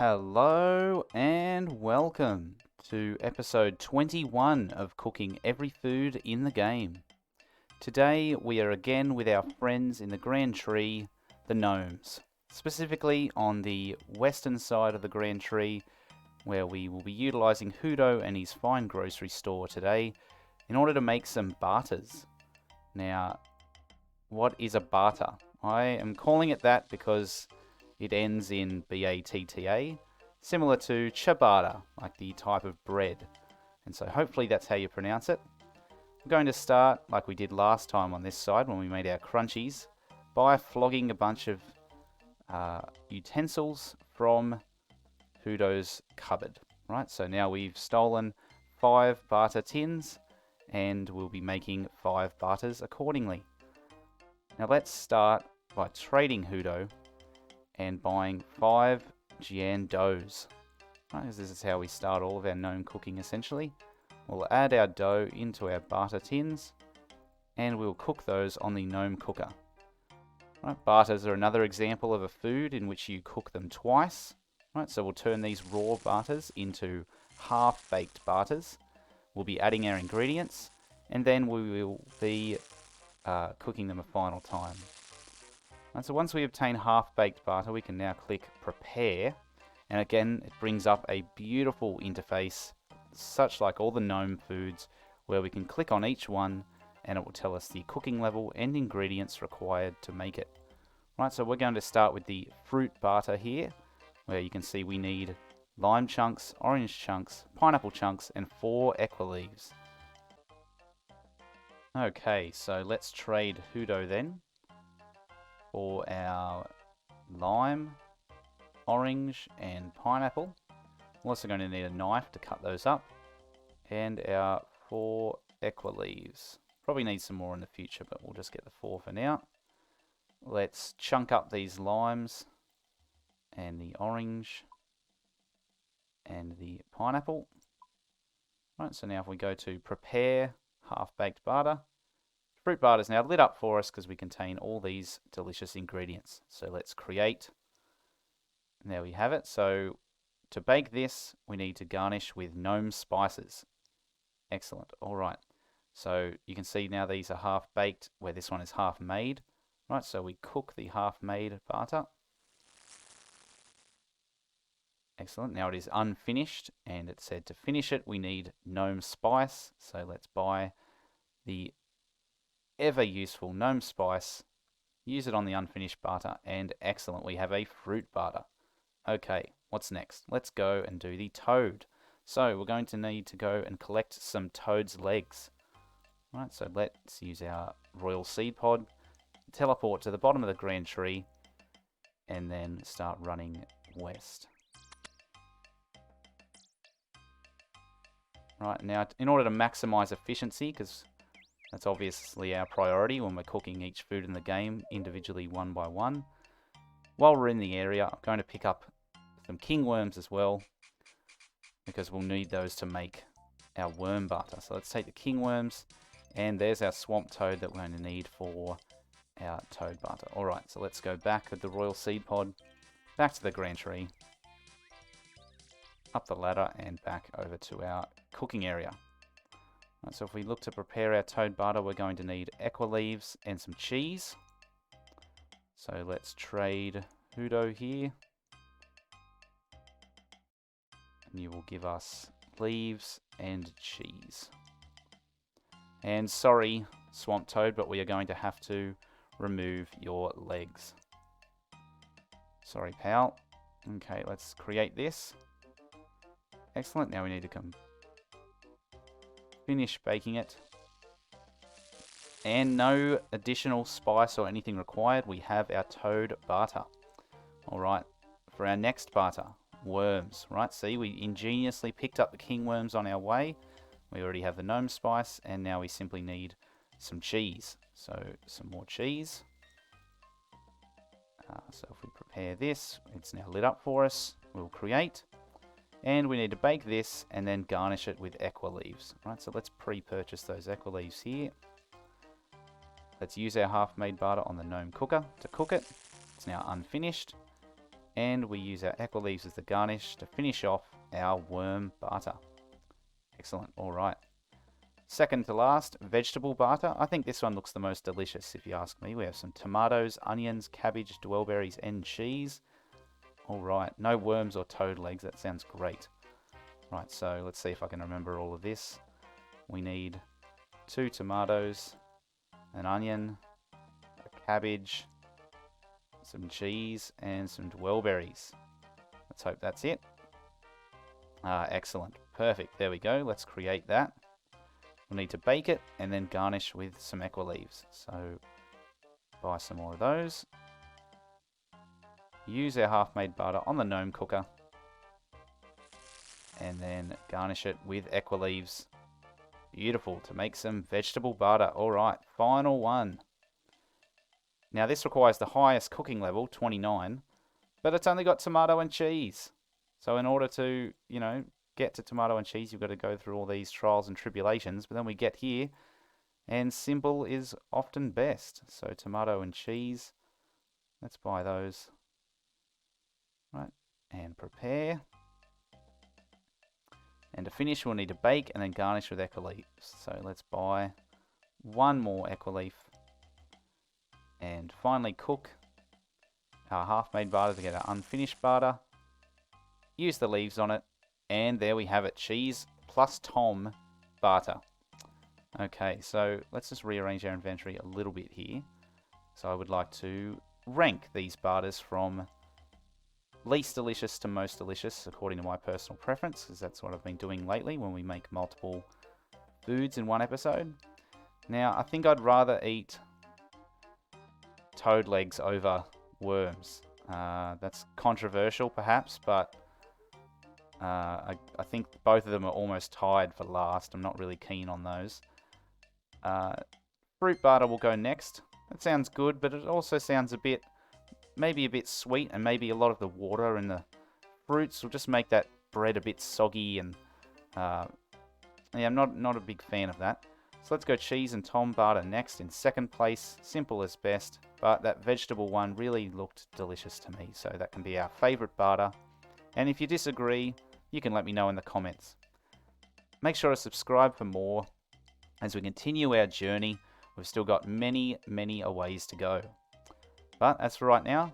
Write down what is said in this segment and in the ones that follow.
Hello and welcome to episode 21 of Cooking Every Food in the Game. Today we are again with our friends in the Grand Tree, the Gnomes. Specifically on the western side of the Grand Tree, where we will be utilising Hudo and his fine grocery store today in order to make some barters. Now, what is a barter? I am calling it that because it ends in B-A-T-T-A, similar to ciabatta, like the type of bread. And so hopefully that's how you pronounce it. We're going to start, like we did last time on this side when we made our crunchies, by flogging a bunch of utensils from Hudo's cupboard. Right, so now we've stolen 5 barter tins, and we'll be making 5 barters accordingly. Now let's start by trading Hudo and buying 5 Jian doughs. Right, this is how we start all of our gnome cooking essentially. We'll add our dough into our barter tins and we'll cook those on the gnome cooker. Right, barters are another example of a food in which you cook them twice. Right, so we'll turn these raw barters into half-baked barters. We'll be adding our ingredients and then we will be cooking them a final time. And so once we obtain half-baked barter, we can now click Prepare. And again, it brings up a beautiful interface, such like all the gnome foods, where we can click on each one and it will tell us the cooking level and ingredients required to make it. Right, so we're going to start with the fruit barter here, where you can see we need lime chunks, orange chunks, pineapple chunks, and 4 equa leaves. Okay, so let's trade Hudo then for our lime, orange, and pineapple. We're also going to need a knife to cut those up, and our 4 equa leaves. Probably need some more in the future, but we'll just get the 4 for now. Let's chunk up these limes, and the orange, and the pineapple. Right, so now if we go to Prepare Half-Baked Barter, fruit barter is now lit up for us because we contain all these delicious ingredients. So let's create. And there we have it. So to bake this, we need to garnish with gnome spices. Excellent. All right. So you can see now these are half baked, where this one is half made. Right. So we cook the half made barter. Excellent. Now it is unfinished, and it said to finish it, we need gnome spice. So let's buy the ever useful gnome spice, use it on the unfinished barter, and excellent, we have a fruit barter. Okay, what's next? Let's go and do the toad. So we're going to need to go and collect some toad's legs. Right, so let's use our royal seed pod, teleport to the bottom of the grand tree, and then start running west. Right, now in order to maximize efficiency, because that's obviously our priority when we're cooking each food in the game individually one by one. While we're in the area, I'm going to pick up some king worms as well, because we'll need those to make our worm barter. So let's take the king worms, and there's our swamp toad that we're going to need for our toad barter. Alright, so let's go back with the royal seed pod, back to the grand tree, up the ladder, and back over to our cooking area. Right, so if we look to prepare our toad barter, we're going to need equa leaves and some cheese. So let's trade Hudo here. And you will give us leaves and cheese. And sorry, swamp toad, but we are going to have to remove your legs. Sorry, pal. Okay, let's create this. Excellent, now we need to come finish baking it, and no additional spice or anything required. We have our toad barter. Alright, for our next barter, worms. Right, see, we ingeniously picked up the king worms on our way. We already have the gnome spice, and now we simply need some cheese. So some more cheese. So if we prepare this, it's now lit up for us. We'll create. And we need to bake this and then garnish it with equa leaves. Right, so let's pre-purchase those equa leaves here. Let's use our half-made barter on the gnome cooker to cook it. It's now unfinished. And we use our equa leaves as the garnish to finish off our worm Batta. Excellent, alright. Second to last, vegetable Batta. I think this one looks the most delicious if you ask me. We have some tomatoes, onions, cabbage, dwellberries and cheese. Alright, no worms or toad legs, that sounds great. Right, so let's see if I can remember all of this. We need 2 tomatoes, an onion, a cabbage, some cheese, and some dwellberries. Let's hope that's it. Excellent. Perfect. There we go. Let's create that. We'll need to bake it and then garnish with some equa leaves. So buy some more of those. Use our half-made Batta on the Gnome cooker. And then garnish it with equa leaves. Beautiful. To make some vegetable Batta. Alright, final one. Now this requires the highest cooking level, 29. But it's only got tomato and cheese. So in order to, get to tomato and cheese, you've got to go through all these trials and tribulations. But then we get here, and simple is often best. So tomato and cheese. Let's buy those. Right, and prepare. And to finish, we'll need to bake and then garnish with equa leaves. So let's buy 1 more equa leaf. And finally cook our half-made Batta to get our unfinished Batta. Use the leaves on it. And there we have it. Cheese plus Tom Batta. Okay, so let's just rearrange our inventory a little bit here. So I would like to rank these Battas from least delicious to most delicious according to my personal preference, because that's what I've been doing lately when we make multiple foods in one episode. Now, I think I'd rather eat toad legs over worms. That's controversial perhaps, but I think both of them are almost tied for last. I'm not really keen on those. Fruit Batta will go next. That sounds good, but it also sounds maybe a bit sweet, and maybe a lot of the water and the fruits will just make that bread a bit soggy, and yeah, I'm not a big fan of that. So let's go cheese and Tom Batta next in second place. Simple as best, but that vegetable one really looked delicious to me, so that can be our favourite Batta. And if you disagree, you can let me know in the comments. Make sure to subscribe for more as we continue our journey. We've still got many, many a ways to go. But as for right now,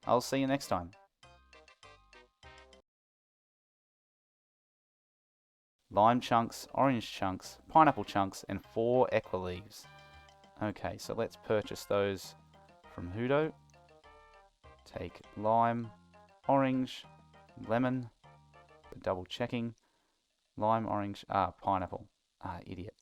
I'll see you next time. Lime chunks, orange chunks, pineapple chunks, and 4 equa leaves. Okay, so let's purchase those from Hudo. Take lime, orange, lemon, double checking, lime, orange, pineapple. Idiot.